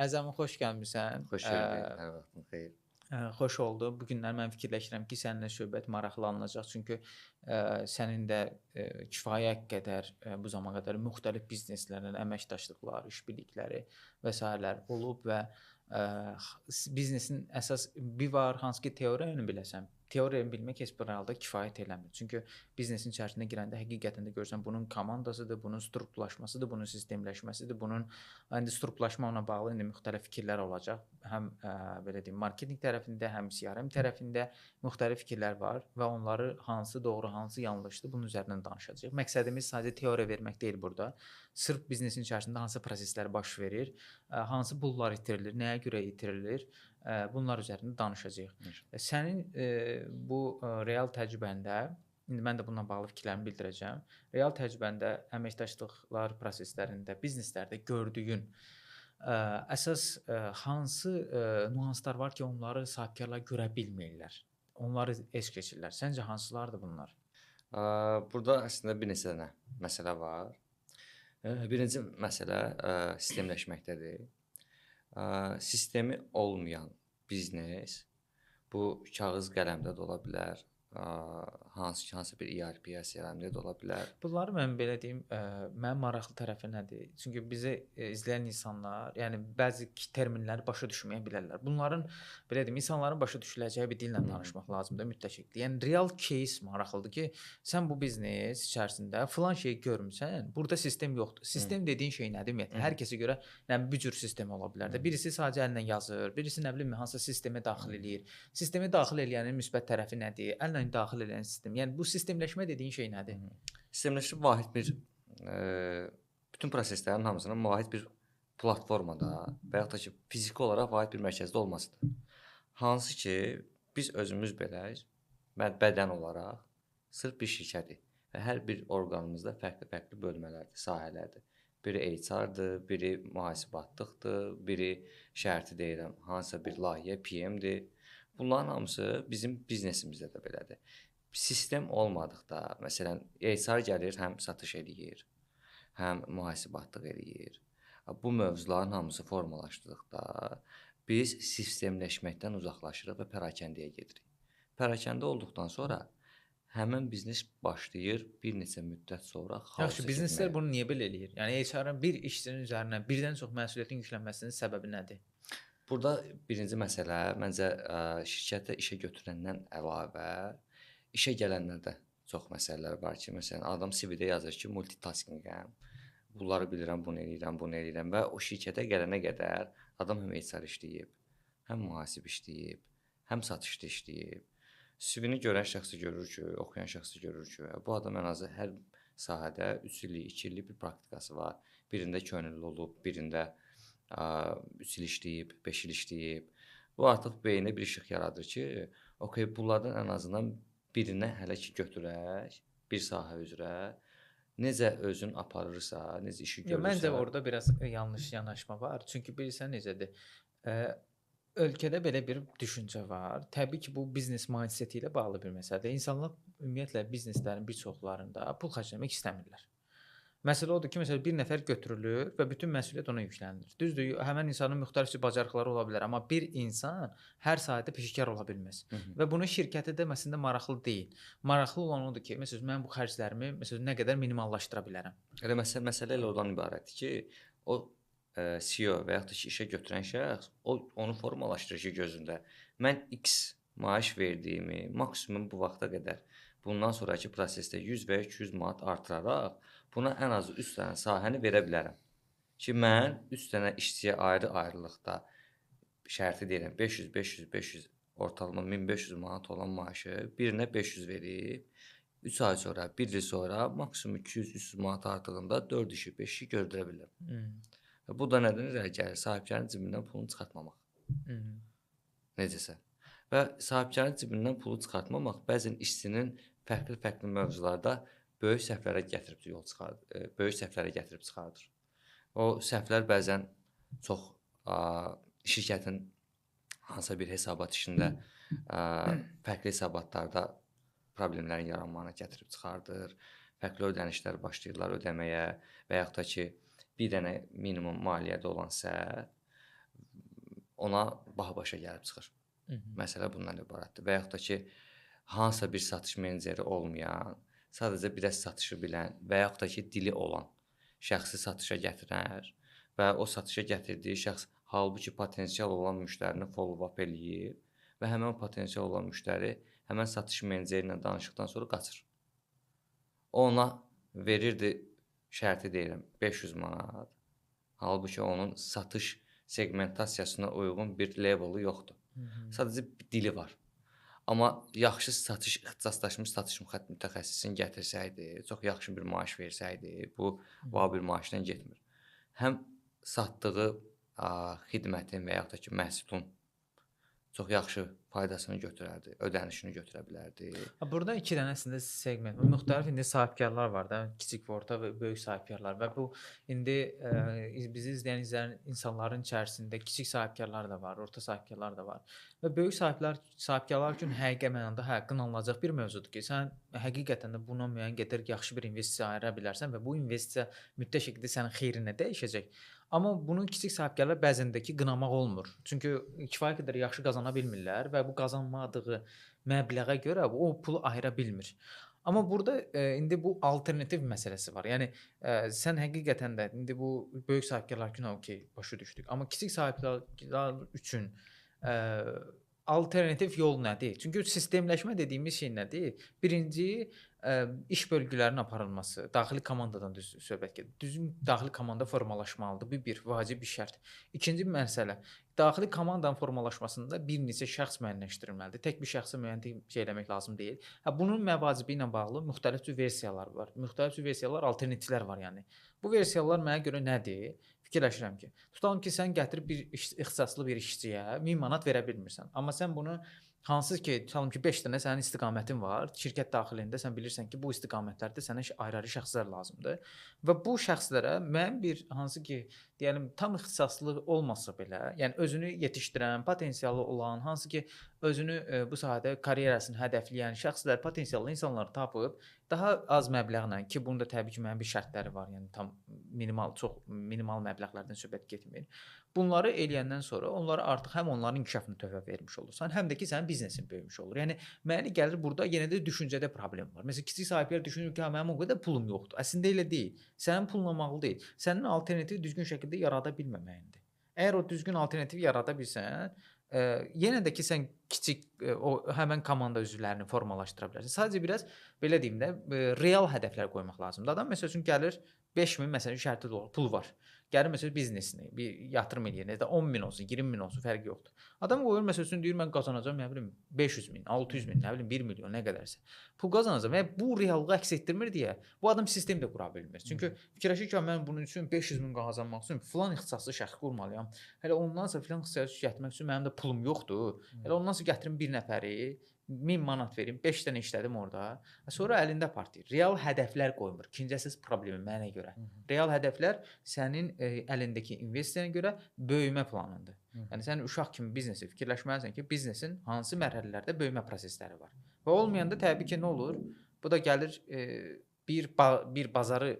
Əzəmə xoş gəlmisən. Xoş gördük. Hər vaxtın xeyir. Xoş oldu. Bu günlər mən fikirləşirəm ki, səninlə söhbət maraqlı alınacaq. Çünki sənin də kifayət qədər bu zamana qədər müxtəlif bizneslərlə əməkdaşlıqlar, işbirlikləri və sairələr olub və biznesin əsas bir var, hansı ki, teoriyanı biləsən. Teoriyanı bilmək heç bir halda kifayət eləmir. Çünki biznesin içərisinə girəndə həqiqətən də görürsən bunun komandasıdır, bunun strukturlaşmasıdır, bunun sistemləşməsidir, bunun indi strukturlaşma ilə bağlı indi müxtəlif fikirlər olacaq. Həm belə deyim, marketinq tərəfində, həm CRM tərəfində müxtəlif fikirlər var və onları hansı doğru, hansı yanlışdır, bunun üzərindən danışacağıq. Məqsədimiz sadəcə teoriya vermək deyil burada. Sırf biznesin içərisində hansı proseslər baş verir, hansı pullar itirilir, nəyə görə itirilir, bunlar üzərində danışacağıq. Sənin bu real təcrübəndə, indi mən də bununla bağlı fikirlərimi bildirəcəm. Real təcrübəndə əməkdaşlıqlar proseslərində, bizneslərdə gördüyün əsas hansı nüanslar var ki, onları sahibkarlar görə bilmirlər? Onları es keçirlər. Səncə hansılardır bunlar? Burada əslində bir neçə dənə məsələ var. Birinci məsələ sistemləşməkdədir. Sistemi olmayan biznes bu kağız qələmdə də ola bilər, hansı bir ERP CRM-də də ola bilər. Bunları mən belə deyim, mənim maraqlı tərəfi nədir? Çünki bizi izləyən insanlar, yəni bəzi terminləri başa düşməyə bilərlər. Bunların belə deyim, insanların başa düşüləcəyi bir dillə danışmaq lazımdır mütləq şəkildə. Yəni real case maraqlıdır ki, sən bu biznes içərisində filan şeyi görmüsən, burada sistem yoxdur. Sistem dediyin şey nədir ümumiyyətlə? Hər kəsə görə nə bu cür sistem ola bilər də. Birisi sadəcə əllə yazır, birisi nə bilim hansısa sistemə daxil eləyir. Sistemə daxil eləyənin müsbət tərəfi nədir? Əllə daxil edən sistem. Yəni bu sistemləşmə dediyin şey nədir? Sistemləşmə vahid bir bütün proseslərin hamısının vahid bir platformada və yaxud da ki, fiziki olaraq vahid bir mərkəzdə olmasıdır. Hansı ki, biz özümüz belə bədən olaraq sırf bir şirkətik və hər bir orqanımızda fərqli bölmələrdir, sahələrdir. Biri HR-dır, biri mühasibatlıqdır, biri şərti deyirəm, hansısa bir layihə PM-dir. Bunların hamısı bizim biznesimizdə də belədir. Sistem olmadıqda, məsələn, HR gəlir, həm satış eləyir, həm mühasibatlıq eləyir. Bu mövzuların hamısı formalaşdıqda biz sistemləşməkdən uzaqlaşırıq və pərakəndəyə gedirik. Pərakəndə olduqdan sonra həmin biznes başlayır bir neçə müddət sonra xaosa Yaxşı, bizneslər bunu niyə belə eləyir? Yəni HR-ın bir işçinin üzərinə birdən çox məsuliyyətin yüklənməsinin səbəbi nədir? Burada birinci məsələ məncə şirkətdə işə götürəndən əlavə işə gələnlərdə çox məsələlər var ki, məsələn, adam CV-də yazır ki, multitaskingəm. Bunları bilirəm, bunu eləyirəm və o şirkətə gələnə qədər adam həm HR işləyib, həm mühasib işləyib, həm satışda işləyib. CV-ni görən şəxsi görür ki, oxuyan şəxsi görür ki, bu adam ən azı hər sahədə 3 illik, 2 illik bir praktikası var. Birində könüllü olub, birində 3 il işləyib, 5 il işləyib. Bu artıq beynə bir işıq yaradır ki, okey, bunlardan ən azından birinə hələ ki götürək, bir sahə üzrə necə özün aparırsa, necə işi görürsə. Məncə orada biraz yanlış yanaşma var. Çünki bilirsən necədir? Ölkədə belə bir düşüncə var. Təbii ki, bu biznes mindset ilə bağlı bir məsələdir. İnsanlar ümumiyyətlə bizneslərin bir çoxlarında pul xərcləmək istəmirlər. Məsələ odur ki, məsələn, bir nəfər götürülür və bütün məsuliyyət ona yüklənir. Düzdür, həmin insanın müxtəlif bacarıqları ola bilər, amma bir insan hər sahədə peşəkar ola bilməz. Və bunu şirkətə deməsində maraqlı deyil. Maraqlı olan odur ki, məsələn, mən bu xərclərimi məsələn nə qədər minimallaşdıra bilərəm. Elə məsələ elə ondan ibarətdir ki, o CEO və yaxud da ki, işə götürən şəxs onu formalaşdırır ki, gözündə mən X maaş verdiyimi maksimum bu vaxta qədər bundan sonraki prosesdə 100 və 200 manat artıraraq buna ən azı 3 dənə sahəni verə bilərəm. Ki, mən 3 dənə işçiyə ayrı-ayrılıqda şərti deyirəm 500 ortalama 1500 manat olan maaşı birinə 500 verib 3 ay sonra, 1 il sonra maksimum 200-300 manat artığında 4 işi, 5 işi gördürə bilərəm. Bu da nədən irəli gəlir? Sahibkarın cibindən pulunu çıxartmamaq. Necəsə. Və sahibkarın cibindən pulu çıxartmamaq bəzən işçinin fərqli mövzularda böyük səhvlərə gətirib çıxardır. O səhvlər bəzən çox şirkətin hansısa bir hesabat işində fərqli hesabatlarda problemlərin yaranmasına gətirib çıxardır. Fərqli ödənişlər başlayırlar ödəməyə və yaxud da ki, bir dənə minimum maliyyədə olan səhv ona baha başa gəlib çıxır. Məsələ bundan ibarətdir. Və yaxud da ki, hansısa bir satış meneceri olmayan, sadəcə biraz satışı bilən və yaxud da ki, dili olan şəxsi satışa gətirər və o satışa gətirdiyi şəxs halbuki potensial olan müştərini follow-up eləyir və həmin o potensial olan müştəri həmin satış meneceri ilə danışdıqdan sonra qaçır. O ona verirdi, şərti deyirəm, 500 manat. Halbuki onun satış segmentasiyasına uyğun bir leveli yoxdur. Sadəcə bir dili var. Amma yaxşı satış, ixtisaslaşmış satış mütəxəssisini gətirsəydi, çox yaxşı bir maaş versəydi, bu bir maaşla getmir. Həm satdığı xidmətin və yaxud da ki, məhsulun çox yaxşı faydasını götürərdi, ödənişini götürə bilərdi. Burada iki dənə əslində segment, müxtəlif indi sahibkarlar var da, kiçik, orta və böyük sahibkarlar və bu indi bizi izləyən insanların içərisində kiçik sahibkarlar da var, orta sahibkarlar da var və böyük sahibkarlar üçün həqiqi mənada qınanılacaq bir mövzudur ki, sən həqiqətən də buna müəyyən qədər yaxşı bir investisiya ayıra bilərsən və bu investisiya mütləq şəkildə sənin xeyrinə dəyişəcək. Amma bunu kiçik sahibkarlar bəzəndəki qınamaq olmur. Çünki kifayət qədər yaxşı qazana bilmirlər və bu qazanmadığı məbləğə görə o pulu ayıra bilmir. Amma burada indi bu alternativ məsələsi var. Yəni sən həqiqətən də indi bu böyük sahibkarlar üçün okey, başa düşdük. Amma kiçik sahibkarlar üçün alternativ yol nədir? Çünki sistemləşmə dediyimiz şey nədir? Birinci iş bölgülərinin aparılması, daxili komandadan söhbət gedir. Düzgün daxili komanda formalaşmalıdır. Bu bir vacib bir şərt. İkinci məsələ, daxili komandanın formalaşmasında bir neçə şəxs müəyyənləşdirilməlidir. Tək bir şəxsə müəyyən şey eləmək lazım deyil. Bunun məvacibi ilə bağlı müxtəlif cür versiyalar var. Müxtəlif cür versiyalar, alternativlər var yəni. Bu versiyalar mənə görə nədir? Fikirləşirəm ki, tutalım ki, sən gətirib bir ixtisaslı bir işçiyə 1000 manat verə bilmirsən. Amma sən bunu hansı ki, tutalım ki, 5 dənə sənin istiqamətin var. Şirkət daxilində sən bilirsən ki, bu istiqamətlərdə sənə ayrı-ayrı şəxslər lazımdır. Və bu şəxslərə müəyyən bir hansı ki, deyəlim, tam ixtisaslı olmasa belə, yəni özünü yetişdirən, potensialı olan, hansı ki, özünü bu sahədə karyerasını hədəfləyən şəxslər, potensiallı insanları tapıb daha az məbləğlə ki, bunun da təbii ki, müəyyən bir şərtləri var. Yəni tam minimal, çox minimal məbləğlərdən söhbət getmir. Bunları eləyəndən sonra onlara artıq həm onların inkişafına töhfə vermiş olursan, həm də ki, sənin biznesin böyümüş olur. Yəni mənə gəlir burada yenə də düşüncədə problem var. Məsələn, kiçik sahiblər düşünür ki, mənim o qədər pulum yoxdur. Əslində elə deyil. Sənin pulun olmalı deyil. Sənin alternativi düzgün şəkildə yarada bilməməyindir. Əgər o düzgün alternativi yarada bilsən, yenə də ki, sən kiçik o həmin komanda üzvlərini formalaşdıra bilərsən. Sadəcə biraz belə deyim də, real hədəflər qoymaq lazımdır. Adam məsəl üçün gəlir 5000 məsələn şərti pul var. Gəlir məsələn biznesini bir yatırım eləyir. Nə də 10.000 olsun, 20.000 olsun, fərqi yoxdur. Adam qoyur məsəl üçün deyir mən qazanacağam, nə bilim 500.000, 600.000, nə bilim 1 milyon, nə qədərsə. Pul qazanacağam və bu reallığı əks etdirmir deyə bu adam sistem də qura bilmir. Çünki fikirləşir ki, mən bunun üçün 500.000 qazanmaq üçün filan ixtisaslı şəxs qurmalıyam. Hələ ondan sonra filan ixtisası gətirmək üçün mənim də pulum yoxdur. Hələ ondan sonra gətirim bir nəfəri 1000 manat verim, 5 dənə işlədim orada. Sonra əlində partlayır. Real hədəflər qoymur. İkinci əsas problemi mənə görə. Real hədəflər sənin əlindəki investisiya görə böyümə planındır. Yəni sən uşaq kimi biznesi fikirləşməlisən ki, biznesin hansı mərhələlərdə böyümə prosesləri var. Və olmayanda təbii ki, nə olur? Bu da gəlir bir bazarı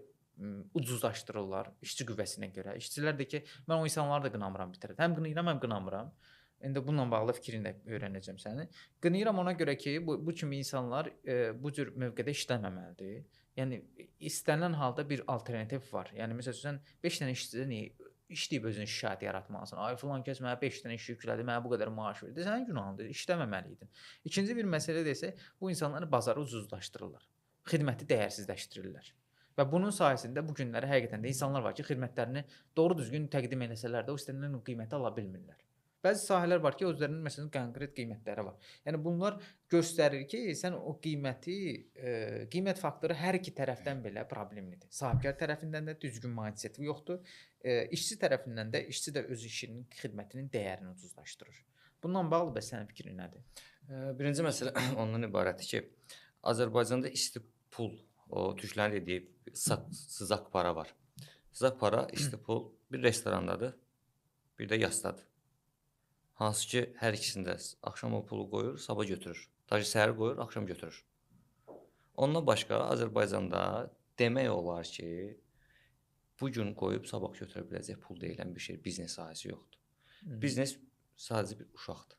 ucuzlaşdırırlar işçi qüvvəsinə görə. İşçilər də ki, mən o insanları da qınamıram bir tərəfdən. Həm qınayıram, həm qınamıram. İndi bununla bağlı fikrini də öyrənəcəm sənin. Qınayıram ona görə ki, bu kimi insanlar bu cür mövqedə işləməməlidir. Yəni istənilən halda bir alternativ var. Yəni məsələn sən 5 dənə işçidə niyə işləyib özünə şikayət yaratmalısan? Ay filan kəs mənə 5 dənə iş yüklədi, mənə bu qədər maaş verdi. Sənin günahındır, işləməməliydin. İkinci bir məsələ isə bu insanlar bazarı ucuzlaşdırırlar. Xidməti dəyərsizləşdirirlər. Və bunun sayəsində bu günləri həqiqətən də insanlar var ki, xidmətlərini doğru düzgün təqdim eləsələr də o istənilən qiyməti ala bilmirlər. Bəzi sahələr var ki, özlərinin məsələn konkret qiymətləri var. Yəni bunlar göstərir ki, sən o qiymət faktoru hər iki tərəfdən belə problemlidir. Sahibkar tərəfindən də düzgün mahiyyəti yoxdur. İşçi tərəfindən də işçi də öz işinin, xidmətinin dəyərini ucuzlaşdırır. Bununla bağlı bəs sənin fikrin nədir? Birinci məsələ ondan ibarətdir ki, Azərbaycanda isti pul, o türklərin dediyi sızaq para var. Sızaq para, isti pul bir restorandadır, bir də yasdadır. Hansı ki, hər ikisində axşam o pulu qoyur, sabah götürür. Daşı səhər qoyur, axşam götürür. Ondan başqa Azərbaycanda demək olar ki, bu gün qoyub sabah götürə biləcək pul deyilən bir şey, biznes sahəsi yoxdur. Biznes sadəcə bir uşaqdır.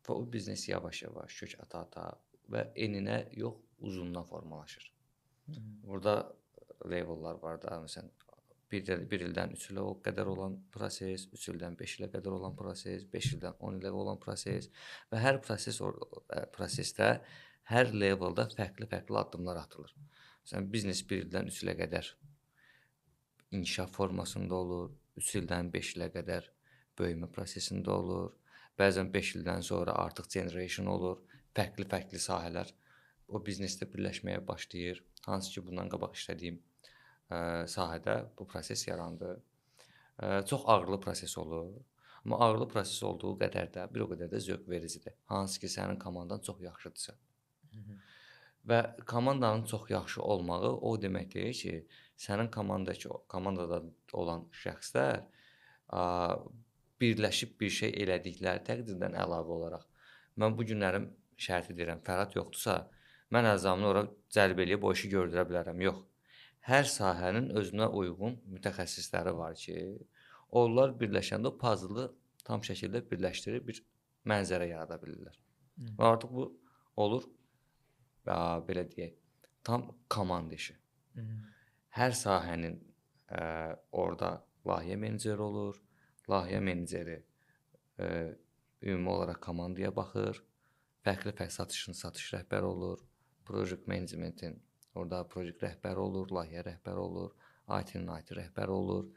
Və o biznes yavaş-yavaş kök ata-ata və eninə yox, uzununa formalaşır. Burada level'lar var da, məsələn, bir ildən 3 ilə qədər olan proses, 3 ildən 5 ilə qədər olan proses, 5 ildən 10 ilə olan proses və hər prosesdə hər level'da fərqli-fərqli addımlar atılır. Məsələn, biznes 1 ildən 3 ilə qədər inkişaf formasında olur, 3 ildən 5 ilə qədər böyümə prosesində olur. Bəzən 5 ildən sonra artıq generation olur, fərqli-fərqli sahələr o biznesdə birləşməyə başlayır. Hansı ki, bundan qabaq işlədiyim sahədə bu proses yarandı. Çox ağırlı proses olur. Amma ağırlı proses olduğu qədər də bir o qədər də zövq vericidir. Hansı ki, sənin komandan çox yaxşıdırsa. Və komandanın çox yaxşı olmağı o demək deyil ki, sənin komandada olan şəxslər birləşib bir şey elədikləri təqdirdən əlavə olaraq mən bu günlərim şərti deyirəm, Fərhad yoxdursa, mən əzamını ora cəlb eləyib o işi gördürə bilərəm. Yox. Hər sahənin özünə uyğun mütəxəssisləri var ki, onlar birləşəndə o puzzle-ı tam şəkildə birləşdirib bir mənzərə yarada bilirlər. Və artıq bu olur, belə deyək, tam komanda işi. Hər sahənin orada layihə meneceri olur, layihə meneceri ümumi olaraq komandaya baxır, fərqli satış rəhbəri olur, project managementin orada project rəhbəri olur, layihə rəhbəri olur, IT-nin IT rəhbəri olur.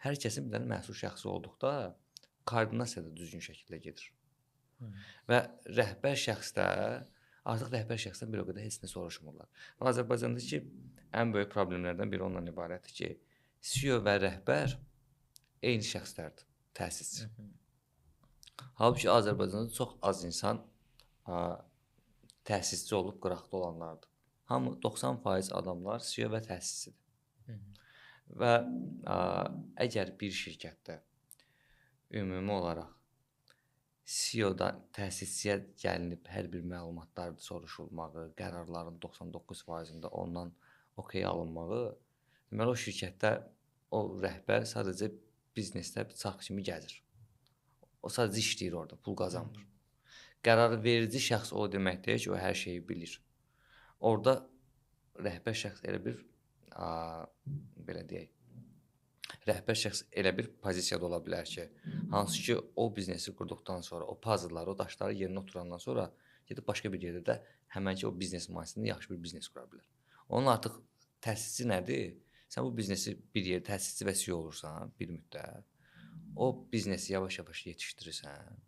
Hər kəsin bir dənə məsul şəxsi olduqda koordinasiya da düzgün şəkildə gedir. Və rəhbər şəxsdən bir o qədər heç nə soruşmurlar. Və Azərbaycanda ki, ən böyük problemlərdən biri ondan ibarətdir ki, CEO və rəhbər eyni şəxslərdir, təsisçi. Halbuki Azərbaycanda çox az insan təsisçi olub qıraqda olanlardır. Hamı 90% adamlar CEO və təsisçidir. Və əgər bir şirkətdə ümumi olaraq CEO-dan təsisçiyə gəlinib hər bir məlumatlar soruşulmağı, qərarların 99%-də ondan okey alınmağı, deməli o şirkətdə o rəhbər sadəcə biznesdə bıçaq kimi gəzir. O sadəcə işləyir orada, pul qazanmır. Qərar verici şəxs o demək deyil ki, o hər şeyi bilir. Orada rəhbər şəxs elə bir belə deyək, rəhbər şəxs elə bir pozisiyada ola bilər ki, hansı ki, o biznesi qurduqdan sonra, o puzzle'ları, o daşları yerinə oturandan sonra gedib başqa bir yerdə də həmənki o biznes mühasibəsində yaxşı bir biznes qura bilər. Onun artıq təsisçi nədir? Sən bu biznesi bir yerdə təsisçi və CEO olursan bir müddət, o biznesi yavaş-yavaş yetişdirirsən,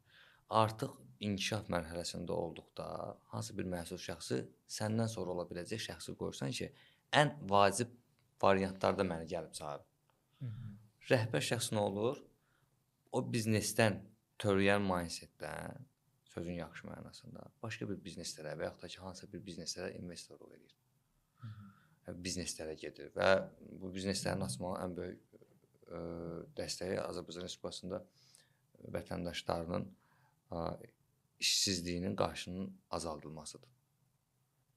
artıq inkişaf mərhələsində olduqda hansı bir məsul şəxsi səndən sonra ola biləcək şəxsi qoyursan ki, ən vacib variantlarda məni gəlib çağırır. Rəhbər şəxs nə olur? O biznesdən törəyən mindsetdən, sözün yaxşı mənasında, başqa bir bizneslərə və yaxud da ki, hansısa bir bizneslərə investorluq edir. Bizneslərə gedir və bu bizneslərin açmağı ən böyük dəstəyi Azərbaycan Respublikasında vətəndaşlarının işsizliyinin qarşının azaldılmasıdır.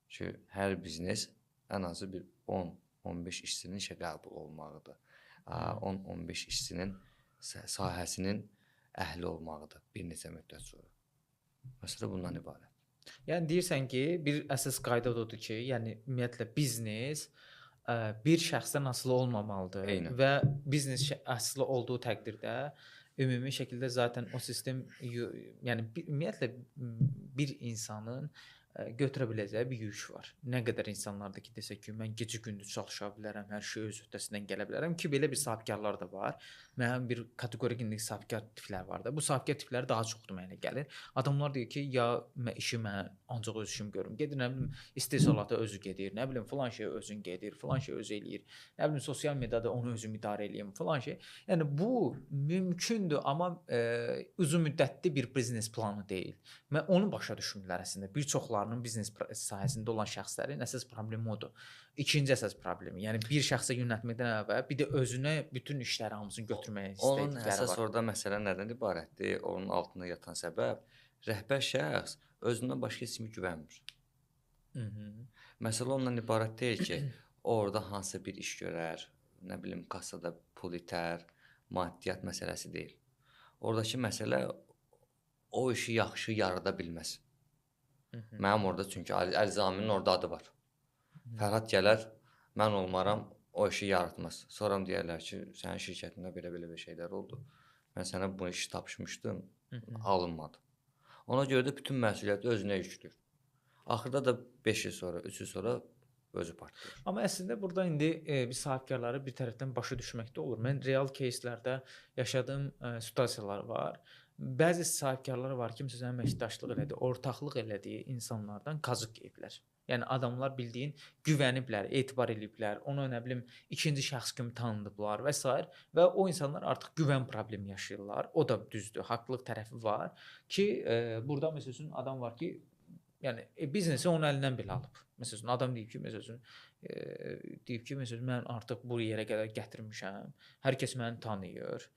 Ki, hər biznes ən azı bir 10-15 işçinin işə qəbul olmağıdır. 10-15 işçinin sahəsinin əhli olmağıdır bir neçə müddət sonra. Məsələ bundan ibarət. Yəni deyirsən ki, bir əsas qayda odur ki, yəni ümumiyyətlə biznes bir şəxsdən asılı olmamalıdır. Eynən. Və biznes asılı olduğu təqdirdə ümumi şəkildə zaten o sistem, yəni ümumiyyətlə bir insanın götürə biləcəyi bir yük var. Nə qədər insanlarda ki, desək ki, mən gecə-gündüz çalışa bilərəm, hər şey öz öhdəsindən gələ bilərəm ki, belə bir sahibkarlar da var. Müəyyən bir kateqorik sahibkar tiplər var da. Bu sahibkar tipləri daha çoxdur mənə gəlir. Adamlar deyir ki, ya işi mən ancaq öz işim görüm. Gedir, nə bilim, istehsalata özü gedir, nə bilim, falan şey özün gedir, falan şey özü eləyir. Nə bilim, sosial mediada onu özüm idarə eləyim, falan şey. Yəni bu mümkündür, amma uzun müddətli bir biznes planı deyil. Mən onu başa düşmürlər əslində. Bir çoxlarının biznes sahəsində olan şəxslərin əsas problemi odur. İkinci əsas problemi, yəni bir şəxsə yönəltmədən əvvəl bir də özünə bütün işləri hamısını götürməyə istəkləri var. Onun əsas orada məsələ nədən ibarətdir? Onun altında yatan səbəb rəhbər şəxs özündən başqa heç kimə güvənmir. Məsələ ondan ibarət deyil ki, orada hansısa bir iş görər, nə bilim, kassada pul itər, maddiyyat məsələsi deyil. Oradakı məsələ o işi yaxşı yarada bilməz. Mhm. Mənim orada çünki Ərzaminin orada adı var. Fərhad gələr, mən olmaram, o işi yaratmaz. Sonra deyərlər ki, sənin şirkətində belə-belə bir şeylər oldu. Mən sənə bu işi tapşırmışdım, alınmadı. Ona görə də bütün məsuliyyəti özünə yükləyir. Axırda da 5 il sonra, 3 il sonra özü partlayır. Amma əslində burada indi biz sahibkarları bir tərəfdən başa düşməkdə olur. Mən real кейslərdə yaşadığım situasiyalar var. Bəzi sahibkarlar var ki, məsələn, əməkdaşlıq elədi, ortaqlıq elədiyi insanlardan qazıq yeyiblər. Yəni adamlar bildiyin güvəniblər, etibar eləyiblər, onu nə bilim ikinci şəxs kimi tanıdıblar və s. və o insanlar artıq güvən problemi yaşayırlar. O da düzdür, haqlılıq tərəfi var ki, burada məsələn adam var ki, yəni biznesi onun əlindən belə alıb. Məsələn, adam deyib ki, məsələn, mən artıq bu yerə qədər gətirmişəm. Hər kəs məni tanıyır.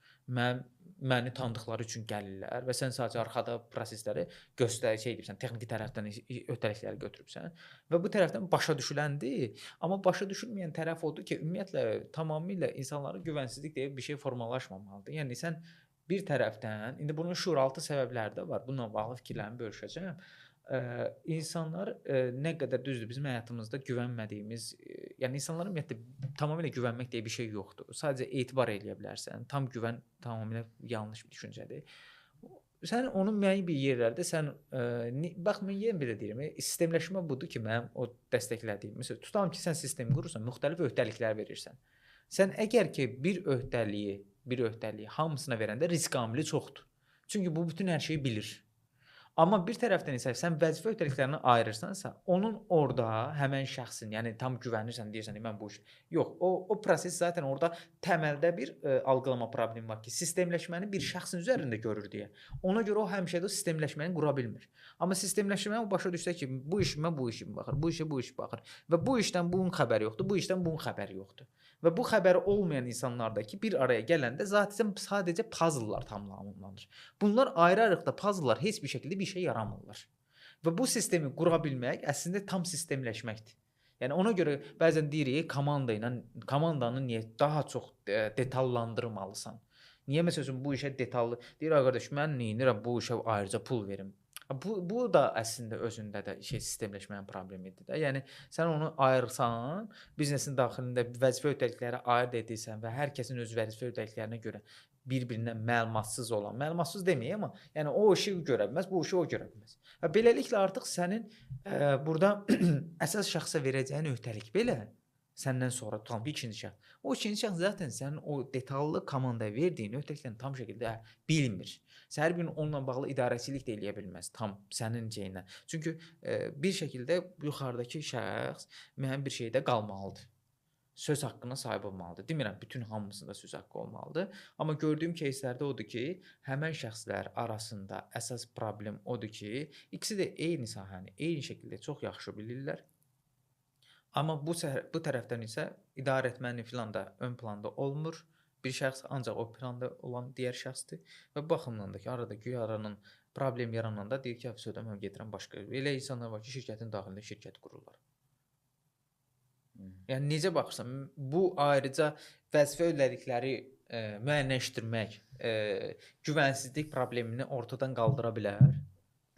Məni tanıdıqları üçün gəlirlər və sən sadəcə arxada prosesləri göstərici edirsən, texniki tərəfdən öhdəlikləri götürübsən və bu tərəfdən başa düşüləndir. Amma başa düşülməyən tərəf odur ki, ümumiyyətlə tamamilə insanların güvənsizlik deyə bir şey formalaşmamalıdır. Yəni sən bir tərəfdən indi bunun şuuraltı səbəbləri də var. Bununla bağlı fikirlərimi bölüşəcəm. İnsanlar nə qədər düzdür bizim həyatımızda güvənmədiyimiz, yəni insanlara ümumiyyətlə tamamilə güvənmək deyə bir şey yoxdur. Sadəcə etibar eləyə bilərsən. Tam güvən tamamilə yanlış bir düşüncədir. Sən onun müəyyən bir yerlərdə sən bax mən yenə belə deyirəm, sistemləşmə budur ki, mənim o dəstəklədiyim. Məsələn, tutalım ki, sən sistem qurursan, müxtəlif öhdəliklər verirsən. Sən əgər ki bir öhdəliyi hamısına verəndə risk amili çoxdur. Çünki bu bütün hər şeyi bilir. Amma bir tərəfdən isə sən vəzifə öhdəliklərini ayırırsansa, onun orada həmin şəxsin, yəni tam güvənirsən, deyirsən ki, mən bu iş. Yox, o proses zaten orada təməldə bir algılama problemi var ki, sistemləşməni bir şəxsin üzərində görür deyə. Ona görə o həmişə də sistemləşməni qura bilmir. Amma sistemləşməni o başa düşsə ki, bu işimə bu işim baxır, bu işə bu iş baxır və bu işdən bunun xəbəri yoxdur, bu işdən bunun xəbəri yoxdur. Və bu xəbəri olmayan insanlardakı bir araya gələndə zaten sadəcə puzzle'lar tamamlanır. Bunlar ayrı-ayrıqda puzzle'lar heç bir şəkildə bir şey yaramırlar. Və bu sistemi qura bilmək əslində tam sistemləşməkdir. Yəni ona görə bəzən deyirik komandanı niyə daha çox detallandırmalısan? Niyə məsələn bu işə detallı deyir qardaş mən neynirəm bu işə ayrıca pul verim. Bu da əslində özündə də sistemləşmənin problemidir də. Yəni sən onu ayırsan, biznesin daxilində vəzifə öhdəlikləri ayırd edirsən və hər kəsin öz vəzifə öhdəliklərinə görə bir-birindən məlumatsız olan, məlumatsız deməyim amma, yəni o işi görə bilməz, bu işi o görə bilməz. Və beləliklə artıq sənin burada əsas şəxsə verəcəyin öhdəlik belə səndən sonra tutan bir ikinci şəxs. O ikinci şəxs zaten sənin o detallı komandaya verdiyin öhdəlikləri tam şəkildə bilmir. Sən hər gün onunla bağlı idarəçilik də eləyə bilməz tam sənin ceyinə. Çünki bir şəkildə yuxarıdakı şəxs müəyyən bir şeydə qalmalıdır. Söz haqqına sahib olmalıdır. Demirəm bütün hamısında söz haqqı olmalıdır. Amma gördüyüm кейslərdə odur ki, həmin şəxslər arasında əsas problem odur ki, ikisi də eyni sahəni eyni şəkildə çox yaxşı bilirlər. Amma bu tərəfdən isə idarəetməni filan da ön planda olmur. Bir şəxs ancaq o planda olan digər şəxsdir və bu baxımdan da ki, aradakı yaranan problem yarananda deyir ki, əfsədə mən gedirəm başqa. Elə insanlar var ki, şirkətin daxilində şirkət qururlar. Yəni necə baxırsan, bu ayrıca vəzifə öhdəlikləri müəyyənləşdirmək güvənsizlik problemini ortadan qaldıra bilər?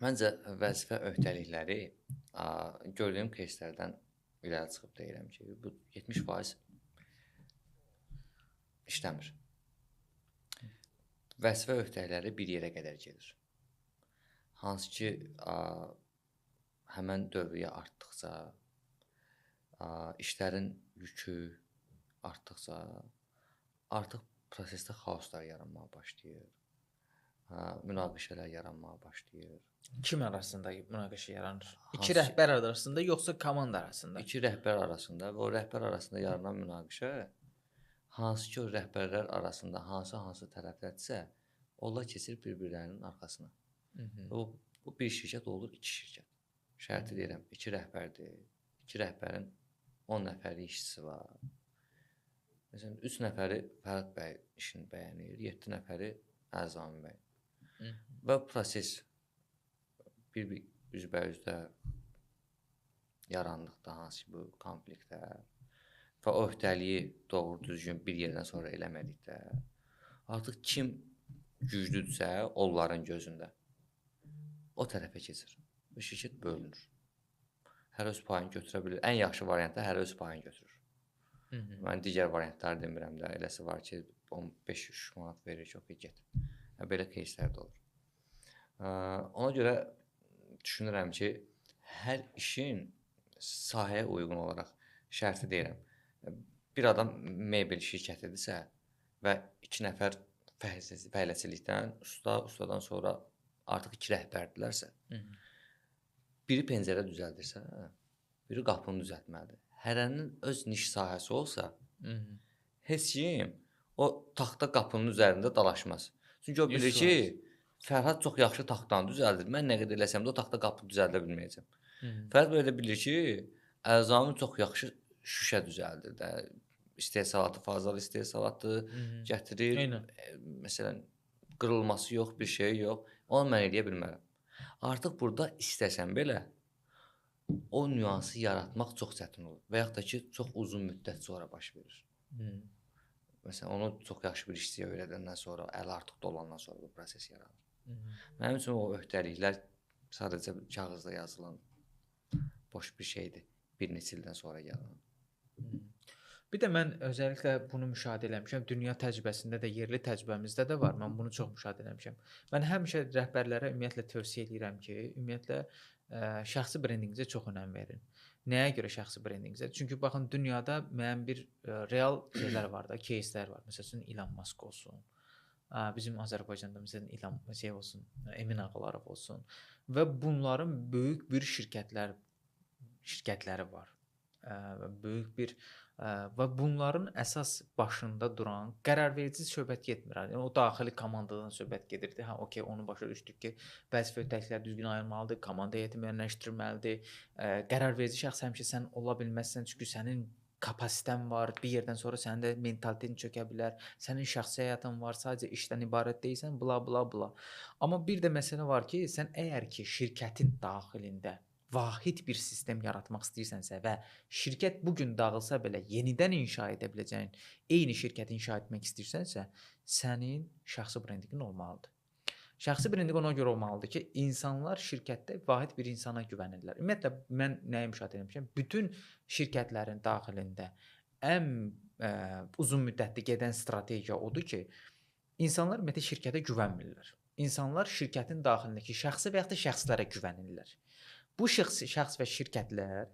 Məncə vəzifə öhdəlikləri gördüyüm кейslərdən irəli çıxıb deyirəm ki, bu 70% işləmir. Vəzifə öhdəlikləri bir yerə qədər gedir. Hansı ki, həmən dövriyyə artdıqca, işlərin yükü artdıqca, artıq prosesdə xaoslar yaranmağa başlayır. Münaqişələr yaranmağa başlayır. Kim arasında münaqişə yaranır? İki rəhbər arasında yoxsa komanda arasında? İki rəhbər arasında və o rəhbər arasında yaranan münaqişə hansı ki o rəhbərlər arasında hansı tərəflərdirsə, onlar keçir bir-birlərinin arxasına. Bu bir şirkət olur, iki şirkət. Şərti deyirəm, iki rəhbərdir. İki rəhbərin 10 nəfərlik işçisi var. Məsələn, 3 nəfəri Fərhad bəy işini bəyənir, 7 nəfəri Ərzami bəy. Və proses bir üzbəyüzdə yarandıqda hansı ki bu konfliktlər və o öhdəliyi doğru düzgün bir yerdən sonra eləmədikdə artıq kim güclüdürsə onların gözündə o tərəfə keçir. Bu şirkət bölünür. Hər öz payını götürə bilir. Ən yaxşı variantda hər öz payını götürür. Mən digər variantları demirəm də, eləsi var ki, 15-3 manat verir, çox get. Belə кейslər də olur. Ona görə düşünürəm ki, hər işin sahəyə uyğun olaraq şərti deyirəm. Bir adam mebel şirkətidirsə və 2 nəfər fəhləçilikdən, ustadan sonra artıq 2 rəhbərdirlərsə, biri pəncərə düzəldirsə, biri qapını düzəltməlidir. Hərənin öz niş sahəsi olsa, heç kim o taxta qapının üzərində dalaşmaz. Çünki o bilir ki, Fərhad çox yaxşı taxtanı düzəldir. Mən nə qədər eləsəm də o taxta qapını düzəldə bilməyəcəm. Fərhad belə bilir ki, Əzami çox yaxşı şüşə düzəldir də. İstehsalatı, fazalı istehsalatı gətirir. Məsələn, qırılması yox, bir şey yox. Onu mən eləyə bilmərəm. Artıq burada istəsən belə o nüansı yaratmaq çox çətin olur. Və yaxud da ki, çox uzun müddət sonra baş verir. Məsələn, onu çox yaxşı bir işçiyə öyrədəndən sonra, əli artıq dolandan sonra bu proses yaranır. Mənim üçün o öhdəliklər sadəcə kağızda yazılan boş bir şeydir. Bir neçə ildən sonra yaranır. Bir də mən özəlliklə bunu müşahidə eləmişəm. Dünya təcrübəsində də, yerli təcrübəmizdə də var. Mən bunu çox müşahidə eləmişəm. Mən həmişə rəhbərlərə ümumiyyətlə tövsiyə edirəm ki, ümumiyyətlə şəxsi brendinqinizə çox önəm verin. Nəyə görə şəxsi brendinqinizə? Çünki baxın, dünyada müəyyən bir real şeylər var da, кейslər var. Məsələn, Elon Musk olsun. Bizim Azərbaycanda məsələn İlham olsun, Emin Ağalarov olsun və bunların böyük bir şirkətləri var. Böyük bir və bunların əsas başında duran qərarverici söhbət getmir. Yəni o daxili komandadan söhbət gedirdi. Okey, onu başa düşdük ki, vəzifə öhdəlikləri düzgün ayrılmalıdır, komanda heyəti müəyyənləşdirilməlidir. Qərarverici şəxs həmişə sən ola bilməzsən, çünki sənin kapasiten var. Bir yerdən sonra sənin də mentalitetin çökə bilər. Sənin şəxsi həyatın var, sadəcə işdən ibarət deyilsən, bla bla bla. Amma bir də məsələ var ki, sən əgər ki şirkətin daxilində vahid bir sistem yaratmaq istəyirsənsə və şirkət bu gün dağılsa belə yenidən inşa edə biləcəyin eyni şirkəti inşa etmək istəyirsənsə, sənin şəxsi brendinqin olmalıdır. Şəxsi brendinq ona görə olmalıdır ki, insanlar şirkətdə vahid bir insana güvənirlər. Ümumiyyətlə mən nəyi müşahidə etmişəm? Bütün şirkətlərin daxilində ən uzun müddətli gedən strategiya odur ki, insanlar ümumiyyətlə şirkətə güvənmirlər. İnsanlar şirkətin daxilindəki şəxsi və ya da şəxslərə güvənirlər. Bu şəxs və şirkətlər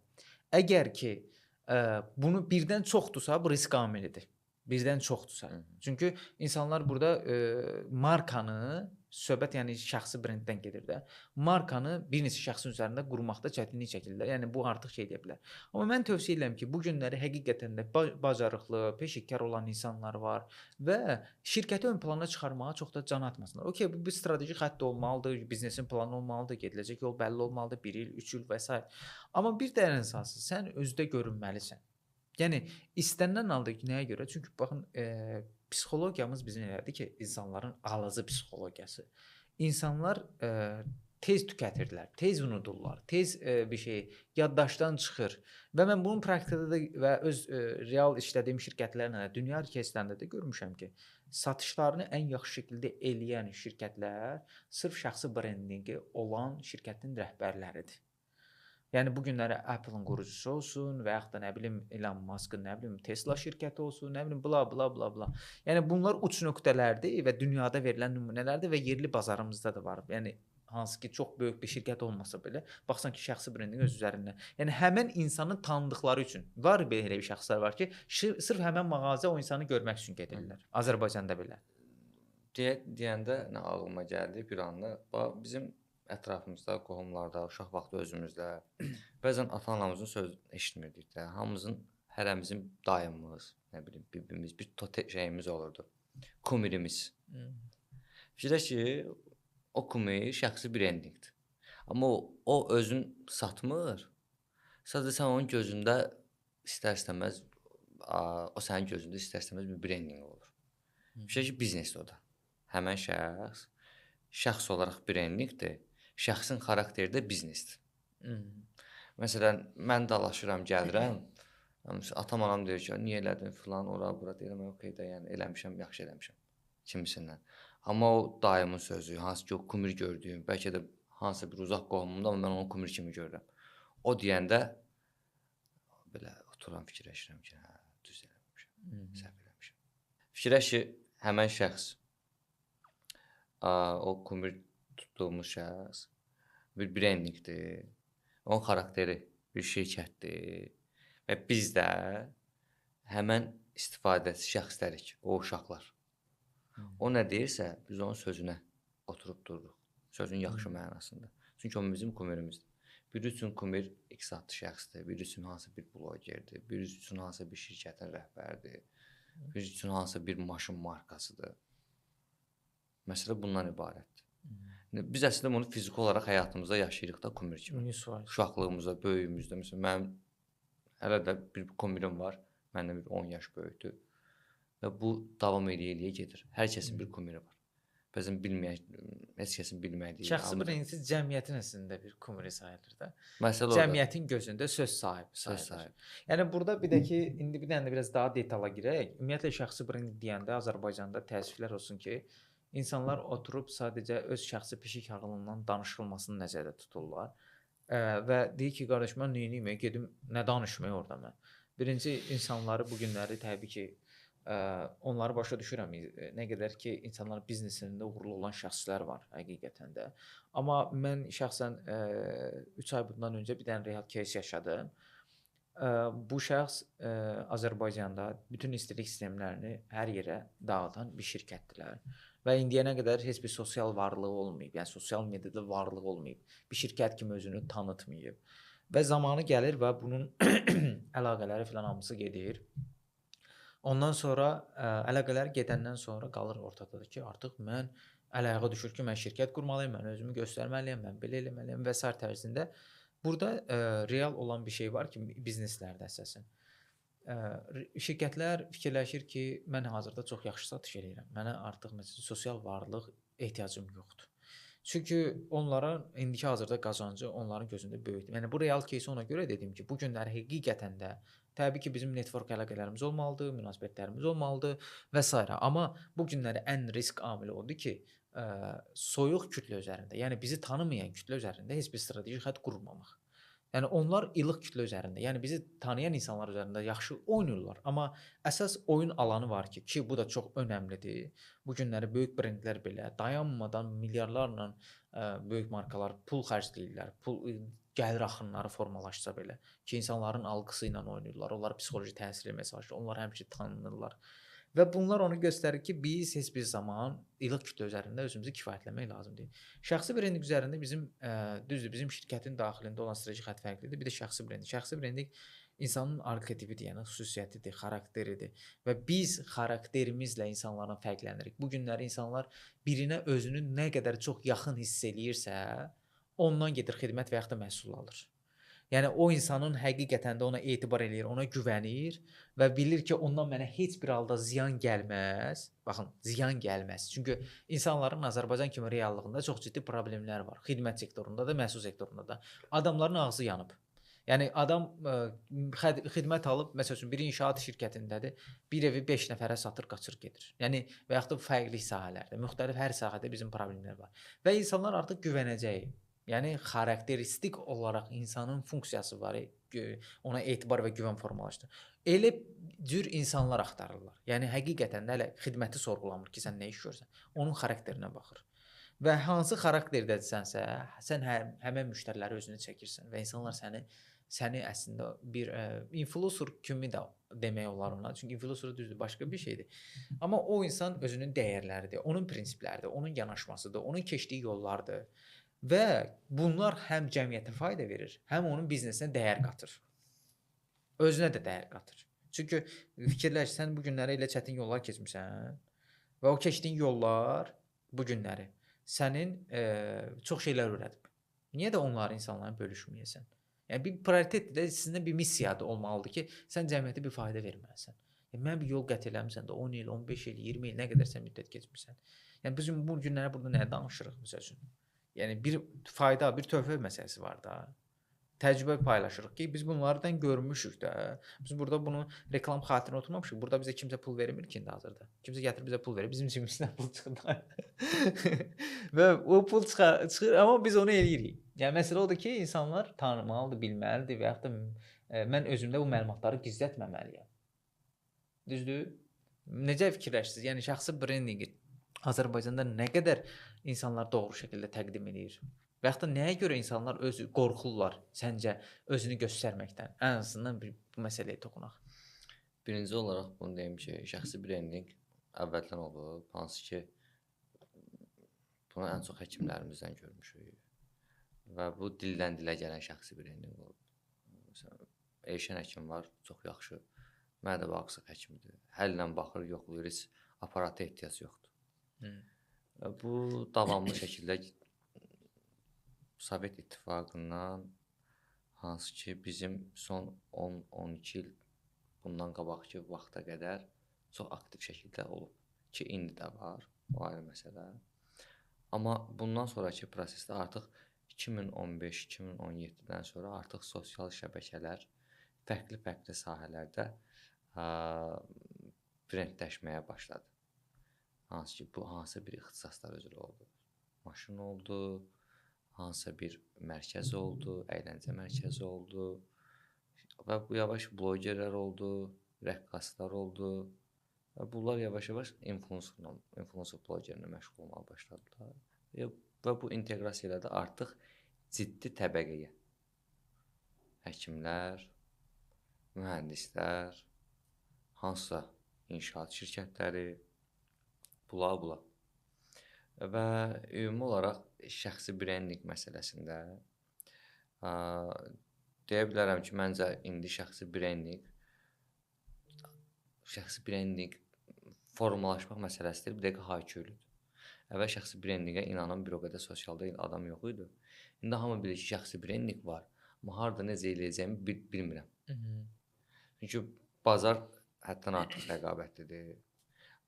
əgər ki bunu birdən çoxdursa, bu risk amilidir. Birdən çoxdursa. Çünki insanlar burada markanı, söhbət yəni şəxsi brenddən gedir də, markanı bir neçə şəxsin üzərində qurmaqda çətinlik çəkirlər. Yəni bu artıq şey deyə bilər. Amma mən tövsiyə edirəm ki, bu günləri həqiqətən də bacarıqlı, peşəkar olan insanlar var və şirkəti ön plana çıxarmağa çox da can atmasınlar. Okey, bu bir strateji xətt olmalıdır, biznesin planı olmalıdır, gediləcək yol bəlli olmalıdır, 1 il, 3 il və s. Amma bir də ən əsası sən özdə görünməlisən. Yəni istənilən halda nəyə görə? Çünki baxın, psixologiyamız bizim elədir ki, insanların alıcı psixologiyası. İnsanlar tez tükətirlər, tez unudurlar, tez bir şey yaddaşdan çıxır. Və mən bunun praktikada da və öz real işlədiyim şirkətlərlə də, dünya кейslərində də görmüşəm ki, satışlarını ən yaxşı şəkildə eləyən şirkətlər sırf şəxsi brendinqi olan şirkətin rəhbərləridir. Yəni bu günləri Apple-ın qurucusu olsun və yaxud da nə bilim Elon Musk-ın, nə bilim Tesla şirkəti olsun, nə bilim bla bla bla bla. Yəni bunlar uç nöqtələrdir və dünyada verilən nümunələrdir və yerli bazarımızda da var. Yəni hansı ki çox böyük bir şirkət olmasa belə, baxsan ki şəxsi brendinq öz üzərində. Yəni həmin insanın tanıdıqları üçün var belə bir şəxslər var ki, sırf həmin mağaza o insanı görmək üçün gedirlər. Azərbaycanda belə. Deyəndə nə ağlıma gəldi bir anda, bizim ətrafımızda, qohumlarda, uşaq vaxtı özümüzdə bəzən ata-anamızın söz eşitmirdik də. Hamımızın, hərəmizin dayımız, nə bilim, bibimiz, bir şeyimiz olurdu. Kumirimiz. Fikirləş ki, o kumir şəxsi brendinqdir. Amma o özün satmır. Sadəcə sən onun gözündə istər-istəməz, o sənin gözündə istər-istəməz bir brendinq olur. Fikirləş ki, biznesdir o da. Həmən şəxs olaraq brendinqdir. Şəxsin xarakteri də biznesdir. Məsələn, mən dalaşıram, gəlirəm. Atam-anam deyir ki, niyə elədin filan, ora, bura deyirəm, okey də, yəni eləmişəm, yaxşı eləmişəm kimisindən. Amma o dayımın sözü, hansı ki o kumir gördüyüm, bəlkə də hansısa bir uzaq qohumumda, amma mən onu kumir kimi görürəm. O deyəndə belə oturan fikirləşirəm ki, hə, düz eləmişəm, səhv eləmişəm. Fikirləş ki, həmən şəxs, o kumir tutduğumuz şəxs bir brendingdir, onun xarakteri bir şirkətdir və biz də həmən istifadəçi şəxslərik, o uşaqlar. O nə deyirsə, biz onun sözünə oturub dururuq. Sözün yaxşı mənasında. Çünki o bizim kumirimizdir. Biri üçün kumir X adlı şəxsdir, biri üçün hansı bir blogerdir, biri üçün hansı bir şirkətin rəhbəridir, biri üçün hansı bir maşın markasıdır. Məsələ bundan ibarətdir. Biz əslində bunu fiziki olaraq həyatımızda yaşayırıq da kumir kimi. Uşaqlığımızda, böyüyümüzdə. Məsələn, mənim hələ də bir kumirim var, məndən bir 10 yaş böyükdür. Və bu davam eləyə gedir. Hər kəsin bir kumiri var. Bəzən heç kəsin bilmədiyi. Şəxsi birincisi cəmiyyətin əslində bir kumiri sayılır da. Məsələ Cəmiyyətin gözündə söz sahibi sayılır. Yəni burada bir də ki, indi bir dənə biraz daha detala girək. Ümumiyyətlə şəxsi brend deyəndə Azərbaycanda təəssüflər olsun ki, insanlar oturub sadəcə öz şəxsi pişik ağlından danışılmasını nəzərdə tuturlar. Və deyir ki, qardaş mən nə edeyim, gedim nə danışmayım orada mən. Birinci insanları bu günləri təbii ki, onları başa düşürəm. Nə qədər ki, insanlar biznesində uğurlu olan şəxslər var həqiqətən də. Amma mən şəxsən 3 ay bundan öncə bir dənə real case yaşadım. Bu şəxs Azərbaycanda bütün istilik sistemlərini hər yerə dağıdan bir şirkətdilər. Və indiyənə qədər heç bir sosial varlığı olmayıb. Yəni sosial mediada varlığı olmayıb. Bir şirkət kimi özünü tanıtmayıb. Və zamanı gəlir və bunun əlaqələri filan hamısı gedir. Ondan sonra əlaqələr gedəndən sonra qalır ortadadır ki, artıq mən əl-ayağa düşür ki, mən şirkət qurmalıyım, mən özümü göstərməliyəm, mən belə eləməliyəm və s. tərzində. Burada real olan bir şey var ki, bizneslərdə əsasən. Şirkətlər fikirləşir ki, mən hazırda çox yaxşı satış edirəm. Mənə artıq məsələn sosial varlıq ehtiyacım yoxdur. Çünki onların indiki hazırda qazancı onların gözündə böyükdür. Yəni bu real case ona görə dedim ki, bu günlər həqiqətən də təbii ki, bizim network əlaqələrimiz olmalıdır, münasibətlərimiz olmalıdır və s. Amma bu günləri ən risk amili odur ki, soyuq kütlə üzərində, yəni bizi tanımayan kütlə üzərində heç bir strateji xətt qurmamaq. Yəni onlar ilıq kütlə üzərində, yəni bizi tanıyan insanlar üzərində yaxşı oynayırlar, amma əsas oyun alanı var ki, bu da çox önəmlidir. Bu günləri böyük brendlər belə dayanmadan milyarlarla böyük markalar pul xərcləyirlər, gəlir axınları formalaşsa belə ki, insanların alqısı ilə oynayırlar, onlar psixoloji təsir etməyə çalışır, onlar həmişə tanınırlar. Və bunlar onu göstərir ki, biz heç bir zaman ilıq kütlə üzərində özümüzü kifayətləmək lazımdır. Şəxsi brending üzərində bizim düzdür, bizim şirkətin daxilində olan strateji xətt fərqlidir. Bir də şəxsi brending. Şəxsi brending insanın arxetipidir, yəni xüsusiyyətidir, xarakteridir və biz xarakterimizlə insanlardan fərqlənirik. Bu günləri insanlar birinə özünü nə qədər çox yaxın hiss eləyirsə, ondan gedir xidmət və yaxud da məhsul alır. Yəni o insanın həqiqətən də ona etibar eləyir, ona güvənir və bilir ki, ondan mənə heç bir halda ziyan gəlməz. Baxın, ziyan gəlməz. Çünki insanların Azərbaycan kimi reallığında çox ciddi problemlər var. Xidmət sektorunda da, məhsul sektorunda da. Adamların ağzı yanıb. Yəni adam xidmət alıb, məsəl üçün bir inşaat şirkətindədir, bir evi 5 nəfərə satır, qaçır gedir. Yəni və yaxud da fərqli sahələrdə, müxtəlif hər sahədə bizim problemlər var. Və insanlar artıq güvənəcək. Yəni xarakteristik olaraq insanın funksiyası var, ona etibar və güvən formalaşdır. Elə cür insanlar axtarırlar. Yəni həqiqətən də hələ xidməti sorğulamır ki, sən nə iş görürsən, onun xarakterinə baxır. Və hansı xarakterdəsənsə, sən həmən müştəriləri özünə çəkirsən və insanlar səni əslində bir influencer kimi də demək olar ona. Çünki influencer düzdür, başqa bir şeydir. Amma o insan özünün dəyərləridir, onun prinsipləridir, onun yanaşmasıdır, onun keçdiyi yollardır. Və bunlar həm cəmiyyətə fayda verir, həm onun biznesinə dəyər qatır. Özünə də dəyər qatır. Çünki fikirləş, sən bu günləri elə çətin yollar keçmirsən və o keçdiyin yollar bu günləri sənin çox şeylər öyrədib. Niyə də onları insanlara bölüşməyəsən? Yəni bir prioritet də sizdə bir missiyadır olmalıdır ki, sən cəmiyyətə bir fayda verməlisən. Yəni mən bir yol qət eləmisən də 10 il, 15 il, 20 il nə qədər sən müddət keçmirsən. Yəni biz bu günləri burada nəyə danışırıq məsəl üçün? Yəni bir fayda, bir töhfə məsələsi var da. təcrübə paylaşırıq ki, biz bunlardan görmüşük də. Biz burada bunu reklam xatirinə oturmamışıq. Burada bizə kimsə pul vermir ki, indi hazırda. Kimsə gətirib bizə pul verir, bizim cibimizdən pul çıxır. Və o pul çıxır, amma biz onu eləyirik. Yəni məsələ odur ki, insanlar tanımalıdır, bilməlidir və yaxud da mən özümdə bu məlumatları gizlətməməliyəm. Düzdür? Necə fikirləşirsiniz? Yəni şəxsi brendinqi Azərbaycanda nə qədər insanlar doğru şəkildə təqdim edir? Və yaxud da nəyə görə insanlar özü qorxurlar səncə özünü göstərməkdən? Ən azından bu məsələyə toxunaq. Birinci olaraq bunu deyim ki, şəxsi brendinq əvvəldən olub, hansı ki bunu ən çox həkimlərimizdən görmüşük. Və bu dildən dilə gələn şəxsi brendinq olub. Məsələn, Elşən həkim var, çox yaxşı mədə və ağızsaq həkimidir. Hər ilə baxır, yoxlayır, heç aparata ehtiyac yoxdur. Bu davamlı şəkildə Sovet İttifaqından hansı ki bizim son 10-12 il bundan qabaqki vaxta qədər çox aktiv şəkildə olub ki, indi də var, o ayrı məsələ. Amma bundan sonraki prosesdə artıq 2015-2017-dən sonra artıq sosial şəbəkələr fərqli sahələrdə brendləşməyə başladı. Hansı ki, bu hansı bir ixtisaslar üzrə oldu. Maşın oldu, hansısa bir mərkəz oldu, əyləncə mərkəzi oldu və bu yavaş blogerlər oldu, rəqqaslar oldu və bunlar yavaş-yavaş influencer blogerlə məşğul olmağa başladılar. Və bu inteqrasiya ilə də artıq ciddi təbəqəyə həkimlər, mühəndislər, hansısa inşaat şirkətləri, bula. Və ümumi olaraq şəxsi brendinq məsələsində deyə bilərəm ki, məncə indi şəxsi brendinq formalaşmaq məsələsidir, bir dəqiqə hayküylüdür. Əvvəl şəxsi brendinqə inanan bir o qədər sosialda adam yox idi. İndi hamı bilir ki, şəxsi brendinq var, amma harada necə eləyəcəyimi bilmirəm. Çünki bazar həddən artıq rəqabətlidir.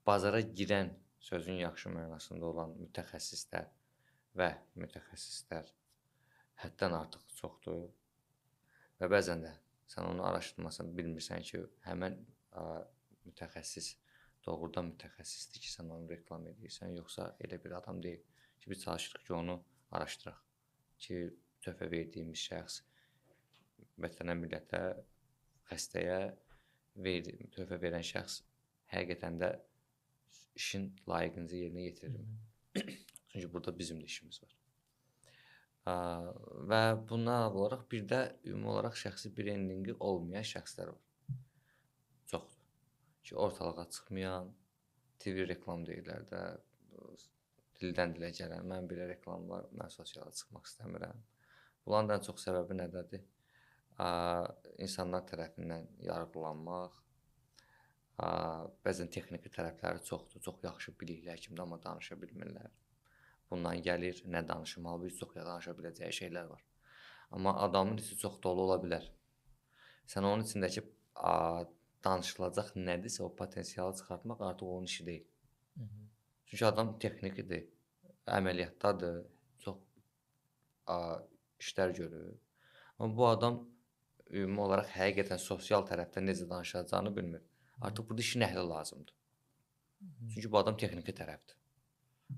Bazara girən sözün yaxşı mənasında olan mütəxəssislər həddən artıq çoxdur. Və bəzən də sən onu araşdırmasan bilmirsən ki, həmən mütəxəssis doğrudan mütəxəssisdir ki, sən onu reklam edirsən, yoxsa elə bir adam deyil ki, biz çalışırıq ki, onu araşdıraq ki, töhfə verdiyimiz şəxs vətənə, millətə, xəstəyə töhfə verən şəxs həqiqətən də işin layiqincə yerinə yetirir. Çünki burada bizim də işimiz var. Və bundan olaraq bir də ümumi olaraq şəxsi brendinqi olmayan şəxslər var. Çoxdur. Ki, ortalığa çıxmayan, TV reklam deyirlər də, dildən dilə gələn, mən belə reklam var, mən sosiala çıxmaq istəmirəm. Bunların ən çox səbəbi nədədir? İnsanlar tərəfindən yargılanmaq, bəzən texniki tərəfləri çoxdur, çox yaxşı bilikli həkimdir, amma danışa bilmirlər. Bundan gəlir, nə danışmalı, biz çox danışa biləcəyi şeylər var. Amma adamın içi çox dolu ola bilər. Sən onun içindəki danışılacaq nədirsə, o potensialı çıxartmaq artıq onun işi deyil. Çünki adam texnikidir, əməliyyatdadır, çox işlər görür. Amma bu adam ümumi olaraq həqiqətən sosial tərəfdən necə danışacağını bilmir. Artıq burada işin əhli lazımdır. Çünki bu adam texniki tərəfdir.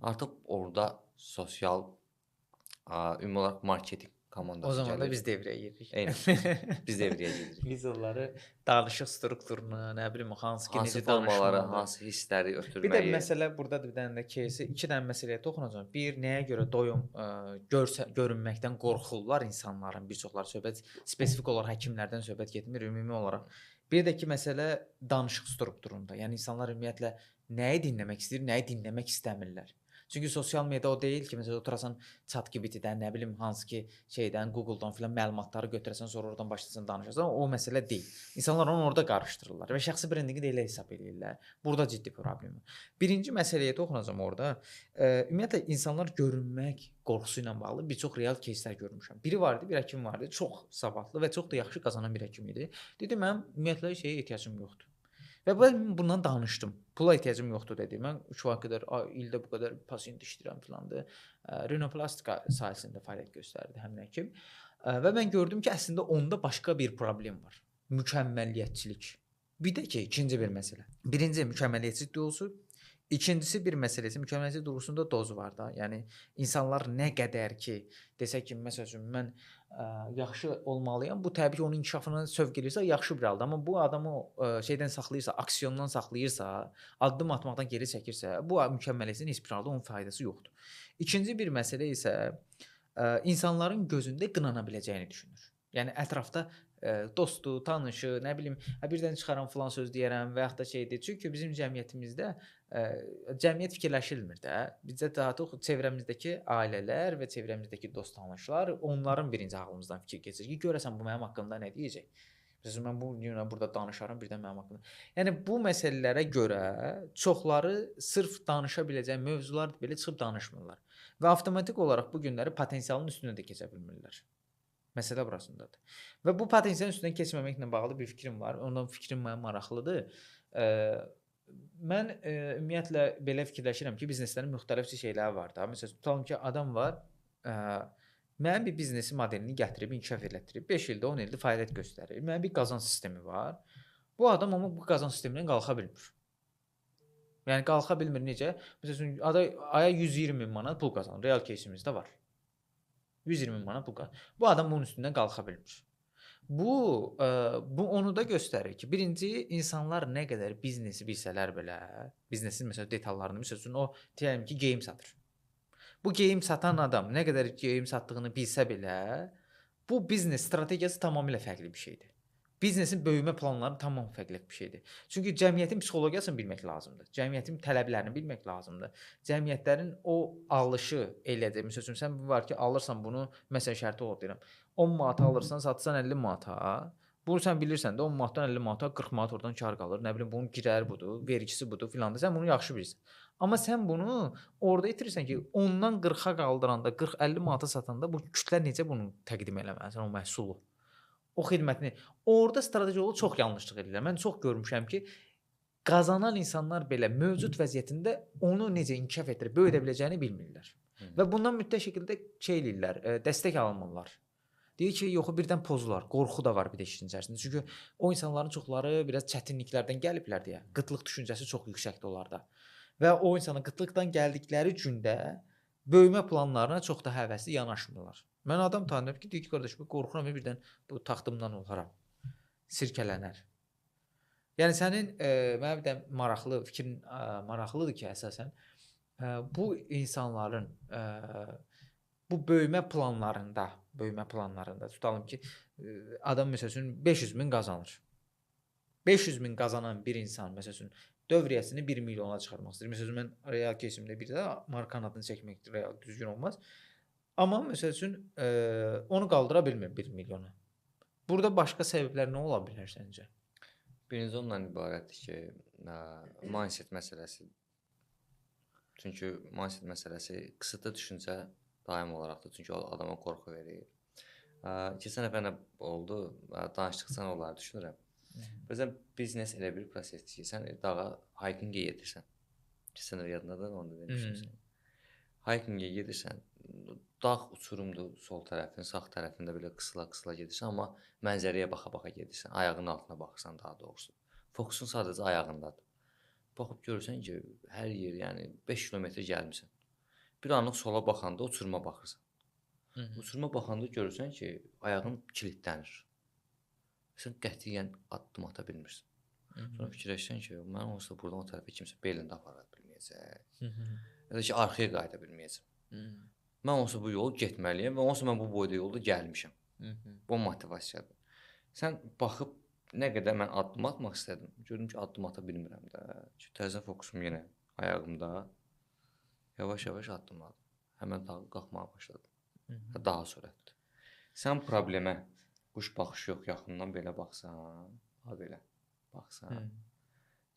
Artıq orada sosial, ümumi olaraq marketing komandası gəlir. O zaman da biz devrəyə giririk. Eynən, biz devrəyə giririk. Biz onları danışıq strukturunu, nə bilim, hansı formaları, hansı hissləri ötürməyi. Bir də məsələ burada bir dənə də кейsi, iki dənə məsələyə toxunacağam. Bir, nəyə görə doyum görünməkdən qorxurlar insanların, bir çoxları söhbət spesifik olaraq həkimlərdən söhbət getmir, ümumi olaraq. Bir də ki, məsələ danışıq strukturunda. Yəni insanlar ümumiyyətlə nəyi dinləmək istəyir, nəyi dinləmək istəmirlər. Çünki sosial mediada o deyil ki, məsələn oturasan ChatGPT-dən, nə bilim hansı ki şeydən, Google-dan filan məlumatları götürəsən, sonra oradan başlasan danışasan, o məsələ deyil. İnsanlar onu orada qarışdırırlar və şəxsi brendinqi də elə hesab edirlər. Burada ciddi problem var. Birinci məsələyə toxunacağam orada. Ümumiyyətlə insanlar görünmək qorxusu ilə bağlı bir çox real кейslər görmüşəm. Biri vardı, bir həkim vardı, çox savadlı və çox da yaxşı qazanan bir həkim idi. Dedi, mənim ümumiyyətlə şeyə ehtiyacım yoxdur. Və mən bundan danışdım. Pula ehtiyacım yoxdur dedi. Mən şu ana qədər ildə bu qədər pasiyent işləyirəm filandır. Rinoplastika sahəsində fəaliyyət göstərdi həmin həkim. Və mən gördüm ki, əslində onda başqa bir problem var. Mükəmməliyyətçilik. Bir də ki, ikinci bir məsələ. Birinci mükəmməliyyətçilik duyğusu, İkincisi bir məsələsi, mükəmməliyyətçilik duyğusunda doz var da. Yəni insanlar nə qədər ki, desək ki, məsəl üçün mən yaxşı olmalıyam, bu təbii ki, onun inkişafına sövq eləyirsə yaxşı bir haldır. Amma bu adamı şeydən saxlayırsa, aksiyondan saxlayırsa, addım atmaqdan geri çəkirsə, bu mükəmməliyyətin heç bir halda onun faydası yoxdur. İkinci bir məsələ isə insanların gözündə qınana biləcəyini düşünür. Yəni ətrafda dostu, tanışı, nə bilim, birdən çıxaram filan söz deyərəm və yaxud da şeydir. Çünki bizim cəmiyyətimizdə cəmiyyət fikirləşilmir də. Bizdə daha çox çevrəmizdəki ailələr və çevrəmizdəki dost tanışlar, onların birinci ağlımızdan fikir keçir ki, görəsən bu mənim haqqımda nə deyəcək? Məsələn, mən bu gün burada danışaram, birdən mənim haqqımda. Yəni bu məsələlərə görə çoxları sırf danışa biləcəyi mövzular belə çıxıb danışmırlar və avtomatik olaraq bu günləri potensialın üstünə də keçə bilmirlər. Məsələ burasındadır. Və bu potensialın üstündən keçməməklə bağlı bir fikrim var. Ondan fikrim mənə maraqlıdır. Mən ümumiyyətlə belə fikirləşirəm ki, bizneslərin müxtəlif şeyləri var da. Məsələn, tutalım ki, adam var, mənim bir biznesi modelini gətirib, inkişaf elətdirib, 5 ildə, 10 ildə fəaliyyət göstərir. Mənim bir qazanc sistemi var. Bu adam amma bu qazanc sistemindən qalxa bilmir. Yəni qalxa bilmir necə? Məsələn, aya 120 min manat pul qazanır. Real кейsimizdə var. 120 min manat pul qazanır. Bu adam bunun üstündən qalxa bilmir. Bu onu da göstərir ki, birinci insanlar nə qədər biznesi bilsələr belə, biznesin məsələn detallarını, məsələn o deyəlim ki, geyim satır. Bu geyim satan adam nə qədər geyim satdığını bilsə belə, bu biznes strategiyası tamamilə fərqli bir şeydir. Biznesin böyümə planları tamam fərqli bir şeydir. Çünki cəmiyyətin psixologiyasını bilmək lazımdır. Cəmiyyətin tələblərini bilmək lazımdır. Cəmiyyətlərin o alışı elədir. Məsələn, sən var ki, alırsan bunu, məsəl şərti olaraq deyirəm. 10 manata alırsan, satsan 50 manata. Bunu sən bilirsən də 10 manatdan 50 manata 40 manat oradan kar qalır. Nə bilim bunun girəri budur, vergisi budur filan da. Sən bunu yaxşı bilirsən. Amma sən bunu orada itirirsən ki, 10-dan 40-a qaldıranda, 40-50 manata satanda bu kütlə necə bunu təqdim eləməlisən o məhsulu? O xidmətini. Orada strateji olaraq çox yanlışlıq edirlər. Mən çox görmüşəm ki, qazanan insanlar belə mövcud vəziyyətində onu necə inkişaf etdirib böyüdə biləcəyini bilmirlər. Və bundan mütləq şəkildə şey eləyirlər, dəstək almırlar. Deyir ki, yox, birdən pozular. Qorxu da var bir də işin içərisində. Çünki o insanların çoxları biraz çətinliklərdən gəliblər deyə. Qıtlıq düşüncəsi çox yüksəkdir onlarda. Və o insanın qıtlıqdan gəldikləri gündə böyümə planlarına çox da həvəsli yanaşmırlar. Mən adam tanıyıb ki, deyir ki, qardaş, qorxuram birdən bu taxtımdan olaram. Sirkələnər. Yəni sənin mənə bir də maraqlı fikrin maraqlıdır ki, əsasən bu insanların bu böyümə planlarında tutalım ki, adam məsəl üçün 500 min qazanır. 500 min qazanan bir insan məsəl üçün dövriyyəsini 1 milyona çıxarmaq istəyir. Məsəl üçün mən real кейsimdə bir də markanın adını çəkmək real düzgün olmaz. Amma məsəl üçün onu qaldıra bilmir 1 milyona. Burada başqa səbəblər nə ola bilər səncə? Birinci ondan ibarətdir ki, mindset məsələsi. Çünki mindset məsələsi qısıtlı düşüncə daim olaraqdır. Çünki o adama qorxu verir. Keçən dəfə oldu, danışdıqca onları düşünürəm. Bəzən biznes elə bir prosesdir ki, sən dağa hikinge gedirsən. Keçən dəfə yadındadır, onu demişəm. Hikinge gedirsən, dağ uçurumdur, sol tərəfin, sağ tərəfində belə qısıla gedirsən, amma mənzərəyə baxa-baxa gedirsən, ayağının altına baxırsan daha doğrusu. Fokusun sadəcə ayağındadır. Baxıb görürsən ki, hər yer, yəni 5 kilometr gəlmirsən. Bir anlıq sola baxanda uçuruma baxırsan. Uçuruma baxanda görürsən ki, ayağın kilitlənir. Sən qətiyyən addım ata bilmirsən. Sonra fikirləşsən ki, mən olsa buradan o tərəfə kimsə belində apara bilməyəcək. Ya da ki, arxaya qayıda bilməyəcəm. Mən olsa bu yolu getməliyəm və olsa mən bu boyda yolda gəlmişəm. Bu motivasiyadır. Sən baxıb nə qədər mən addım atmaq istədim. Gördüm ki, addım ata bilmirəm də. Təzə fokusum yenə ayağımda. Yavaş-yavaş addımladım. Həmən dağı qalxmağa başladım. Daha sürətli. Sən problemə quş baxışı yox, yaxından belə baxsan, belə baxsan.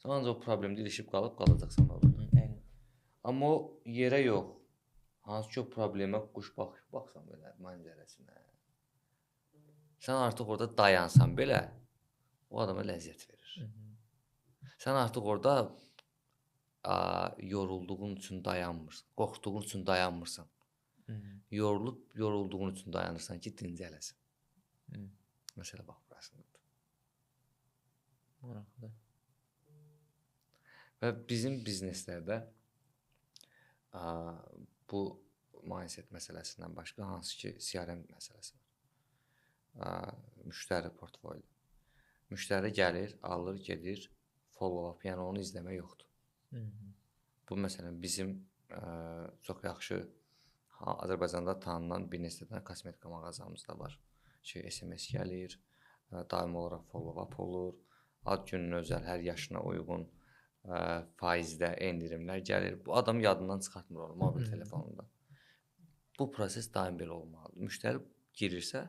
Sən ancaq o problemdə ilişib qalacaqsan orada. Amma o yerə yox, hansı ki o problemə quş baxışı baxsan belə mənzərəsinə. Sən artıq orada dayansan belə, o adama ləzzət verir. Sən artıq orada yorulduğun üçün dayanmırsan, qorxduğun üçün dayanmırsan. Yorulduğun üçün dayanırsan ki, dincələsən. Məsələ bax burasındadır. Maraqlı. Və bizim bizneslərdə bu mindset məsələsindən başqa hansı ki, CRM məsələsi var. Müştəri portfolyo. Müştəri gəlir, alır, gedir, follow-up, yəni onu izləmə yoxdur. Bu məsələn bizim çox yaxşı Azərbaycanda tanınan bir neçə dənə kosmetika mağazamız da var. SMS gəlir, daimi olaraq follow-up olur, ad gününə özəl, hər yaşına uyğun faizdə endirimlər gəlir. Bu adam yadından çıxartmır onu mobil telefonunda. Bu proses daim belə olmalıdır. Müştəri girirsə,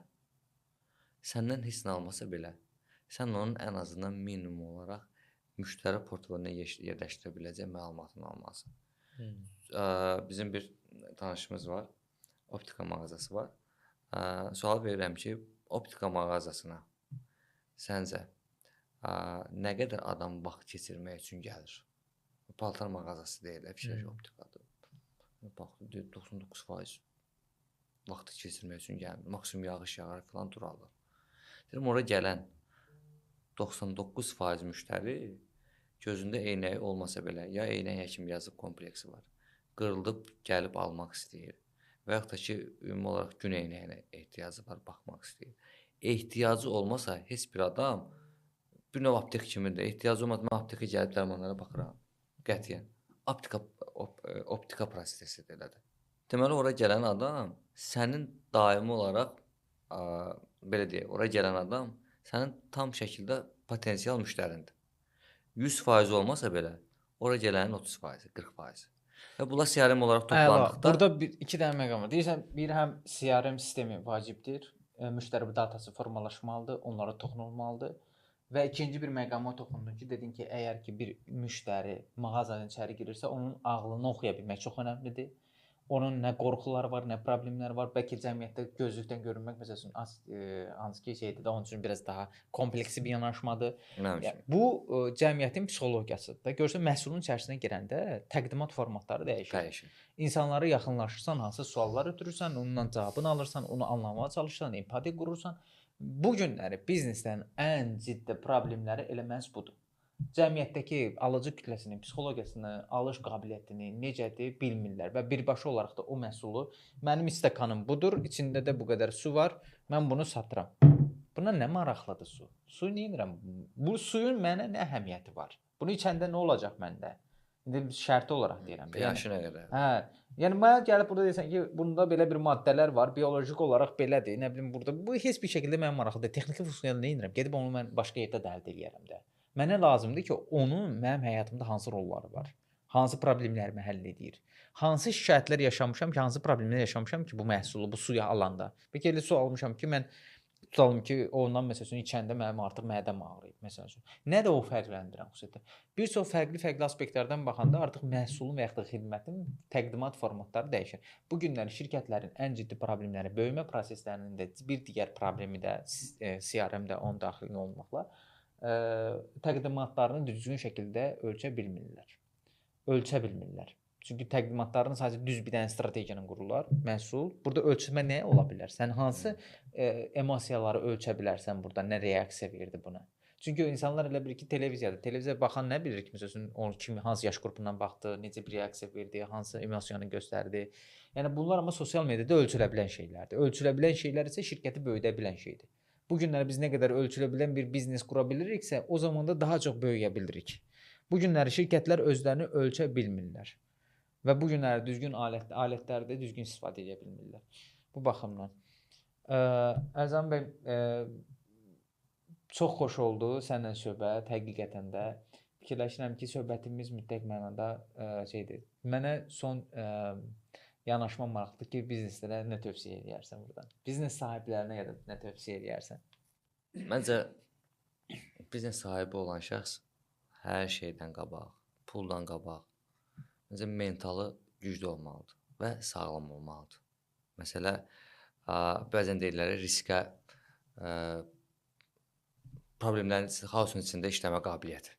səndən heç nə almasa belə, sən onun ən azından minimum olaraq müştəri portföyünə yerləşdirə biləcək məlumatını almalısan. Bizim bir tanışımız var, optika mağazası var. Sual verirəm ki, optika mağazasına səncə nə qədər adam vaxt keçirmək üçün gəlir? Paltar mağazası deyil, fişək optikadır. Baxın, 99% vaxtı keçirmək üçün gəlir. Maksimum yağış yağar falan durarlar. Deyirəm, ora gələn 99% müştəri gözündə eynəyi olmasa belə, ya eynək həkim yazıb kompleksi var, qırılıb gəlib almaq istəyir və yaxud da ki, ümumi olaraq gün eynəyinə ehtiyacı var, baxmaq istəyir. Ehtiyacı olmasa heç bir adam bir növ aptek kimidir. Ehtiyacı olmasa mən aptekə gəlib dərmanlara baxıram. Qətiyyən. Optika prosesidir elədir. Deməli, ora gələn adam sənin daimi olaraq belə deyək, ora gələn adam sənin tam şəkildə potensial müştərindir. 100% olmasa belə, ora gələnin 30%, 40%. Və bunlar CRM olaraq toplandıqda... Burada iki dənə məqam var. Deyirsən, bir həm CRM sistemi vacibdir, müştəri datası formalaşmalıdır, onlara toxunulmalıdır. Və ikinci bir məqama toxundun ki, dedin ki, əgər ki bir müştəri mağazadan içəri girirsə, onun ağlını oxuya bilmək çox önəmlidir. Onun nə qorxuları var, nə problemləri var. Bəlkə cəmiyyətdə gözlükdən görünmək məsələn hansı ki şeydir də onun üçün biraz daha kompleksi bir yanaşmadır. Yəni, bu cəmiyyətin psixologiyasıdır. Görürsən məhsulun içərisinə girəndə təqdimat formatları dəyişir. İnsanlara yaxınlaşırsan, hansı suallar ötürürsən, ondan cavabını alırsan, onu anlamağa çalışırsan, empatiya qurursan. Bu günləri bizneslərin ən ciddi problemləri elə məhz budur. Cəmiyyətdəki alıcı kütləsinin psixologiyasını, alış qabiliyyətini necədir bilmirlər və birbaşa olaraq da o məhsulu mənim stəkanım budur, içində də bu qədər su var, mən bunu satıram. Buna nə maraqlıdır su? Su nə edirəm? Bu suyun mənə nə əhəmiyyəti var? Bunu içəndə nə olacaq məndə? İndi şərti olaraq deyirəm. Yaşı nə qədər? Hə. Yəni mənə gəlib burada desən ki, bunda belə bir maddələr var, bioloji olaraq belədir. Nə bilim burada bu heç bir şəkildə mənə maraqlıdır. Texniki funksiyonu nə edirəm? Gedib onu mən başqa yerdə də əldə edərəm də. Mənə lazımdır ki, onun mənim həyatımda hansı rolları var? Hansı problemlərimi həll edir? Hansı şikayətlər yaşamışam ki, hansı problemlər yaşamışam ki, bu məhsulu, bu suyu alanda? Bəlkə elə su almışam ki, mən tutalım ki, ondan məsələn içəndə mənim artıq mədəm ağrıyıb məsələn. Nə də o fərqləndirən xüsusiyyətlə. Bir çox fərqli aspektlərdən baxanda artıq məhsulun və ya da xidmətin təqdimat formatları dəyişir. Bu günlər şirkətlərin ən ciddi problemləri böyümə proseslərinin də bir digər problemi də CRM-də onun daxil olmaqla təqdimatlarını düzgün şəkildə ölçə bilmirlər. Çünki təqdimatlarını sadəcə düz bir dənə strategiyanı qururlar, məhsul. Burada ölçmə nə ola bilər? Sən hansı emosiyaları ölçə bilərsən burada, nə reaksiya verdi buna? Çünki insanlar elə bilir ki, televiziyaya baxan nə bilir ki, məsələn, o kimi hansı yaş qrupundan baxdı, necə bir reaksiya verdi, hansı emosiyanı göstərdi. Yəni bunlar amma sosial mediada ölçülə bilən şeylərdir. Ölçülə bilən şeylər isə şirkəti böyüdə bilən şeydir. Bu günləri biz nə qədər ölçülə bilən bir biznes qura biliriksə, o zaman da daha çox böyüyə bilirik. Bu günləri şirkətlər özlərini ölçə bilmirlər. Və bu günləri düzgün alətlərdə düzgün istifadə edə bilmirlər. Bu baxımdan. Əzəm bəy, çox xoş oldu səninlə söhbət, həqiqətən də. Fikirləşirəm ki, söhbətimiz mütləq mənada şeydir. Mənə son yanaşma maraqlıdır ki, bizneslərə nə tövsiyə edərsən buradan? Biznes sahiblərinə ya da nə tövsiyə edərsən? Məncə biznes sahibi olan şəxs hər şeydən qabaq, puldan qabaq, məncə mentalı güclü olmalıdır və sağlam olmalıdır. Məsələ, bəzən deyirlər riskə, problemlərin xaosun içində işləmə qabiliyyəti.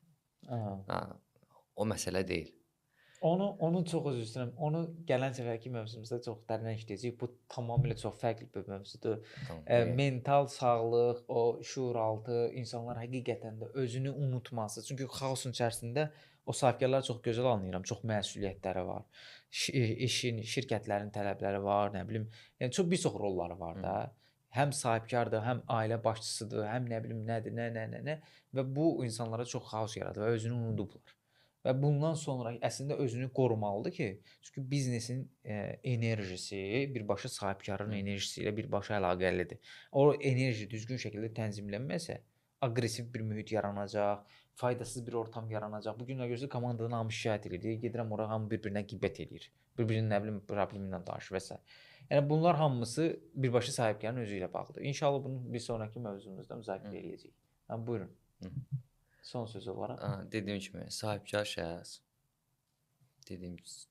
Aha. Ha, o məsələ deyil. Onu çox üzr istəyirəm. Onu gələn səfərki mövzumuzda çox dərinə işləyəcəyik. Bu tamamilə çox fərqli bir mövzudur. Tamam. Deyək. Mental sağlıq, o şuuraltı, insanlar həqiqətən də özünü unutması. Çünki xaosun içərisində o sahibkarlar çox gözəl anlayıram. Çox məsuliyyətləri var. İşin, şirkətlərin tələbləri var, nə bilim. Yəni çox bir çox rolları var da. Həm sahibkardır, həm ailə başçısıdır, həm nə bilim nədir, nə və bu insanlara çox xaos yaradır və özünü unudublar. Və bundan sonra əslində özünü qorumalıdır ki, çünki biznesin enerjisi birbaşa sahibkarın enerjisi ilə birbaşa əlaqəlidir. O enerji düzgün şəkildə tənzimlənməsə, aqressiv bir mühit yaranacaq, faydasız bir ortam yaranacaq. Bu günlər gözəl komandadan hamı şikayət edir. Gedirəm ora hamı bir-birinə qeybət eləyir. Bir-birinin nə bilim problemi ilə danışır və s. Yəni bunlar hamısı birbaşa sahibkarın özü ilə bağlıdır. İnşallah bunu bir sonrakı mövzumuzda müzakirə edəcəyik. Yəni buyurun. Son söz olaraq. Dediyim kimi, sahibkar şəxs,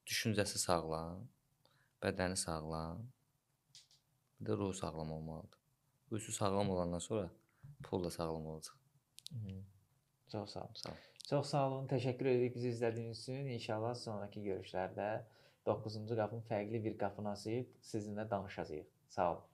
düşüncəsi sağlam, bədəni sağlam, bir də ruhu sağlam olmalıdır. Bu üçü sağlam olandan sonra pul da sağlam olacaq. Çox sağ olun. Sağ ol. Çox sağ olun. Təşəkkür edirik bizi izlədiyiniz üçün. İnşallah sonrakı görüşlərdə 9-cu qapının fərqli bir qapını açıb sizinlə danışacağıq. Sağ olun.